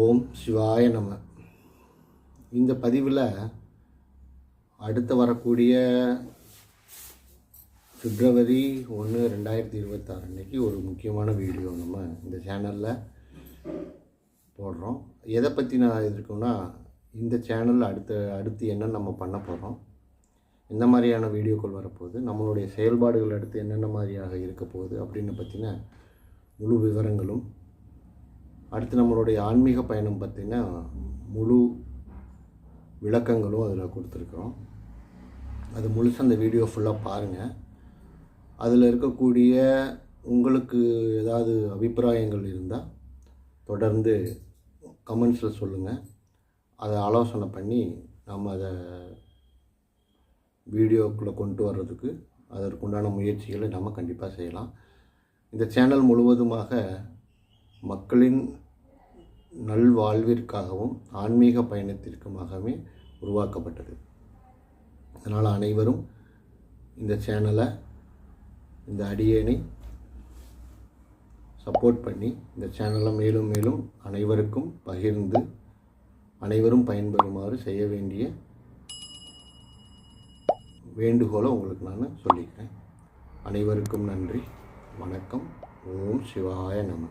ஓம் சிவாய நம. இந்த பதிவில் அடுத்து வரக்கூடிய பிப்ரவரி 1, 2026 அன்றைக்கி ஒரு முக்கியமான வீடியோ நம்ம இந்த சேனலில் போடுறோம். எதை பற்றி நான் இருக்கோன்னா, இந்த சேனலில் அடுத்து என்ன நம்ம பண்ண போகிறோம், எந்த மாதிரியான வீடியோக்கள் வரப்போகுது, நம்மளுடைய செயல்பாடுகள் அடுத்து என்னென்ன மாதிரியாக இருக்க போகுது அப்படின்னு பற்றின முழு விவரங்களும், அடுத்து நம்மளுடைய ஆன்மீக பயணம் பற்றின முழு விளக்கங்களும் அதில் கொடுத்துருக்குறோம். அது முழுசாக அந்த வீடியோ ஃபுல்லாக பாருங்கள். அதில் இருக்கக்கூடிய உங்களுக்கு ஏதாவது அபிப்பிராயங்கள் இருந்தால் தொடர்ந்து கமெண்ட்ஸில் சொல்லுங்கள். அதை ஆலோசனை பண்ணி நம்ம அதை வீடியோக்குள்ளே கொண்டு வர்றதுக்கு அதற்குண்டான முயற்சிகளை நம்ம கண்டிப்பாக செய்யலாம். இந்த சேனல் முழுவதுமாக மக்களின் நல்வாழ்விற்காகவும் ஆன்மீக பயணத்திற்குமாகவே உருவாக்கப்பட்டது. அதனால் அனைவரும் இந்த சேனலை, இந்த அடியேனை சப்போர்ட் பண்ணி இந்த சேனலை மேலும் மேலும் அனைவருக்கும் பகிர்ந்து அனைவரும் பயன்பெறுமாறு செய்ய வேண்டிய வேண்டுகோளை உங்களுக்கு நான் சொல்லிக்கிறேன். அனைவருக்கும் நன்றி, வணக்கம். ஓம் சிவாய நம.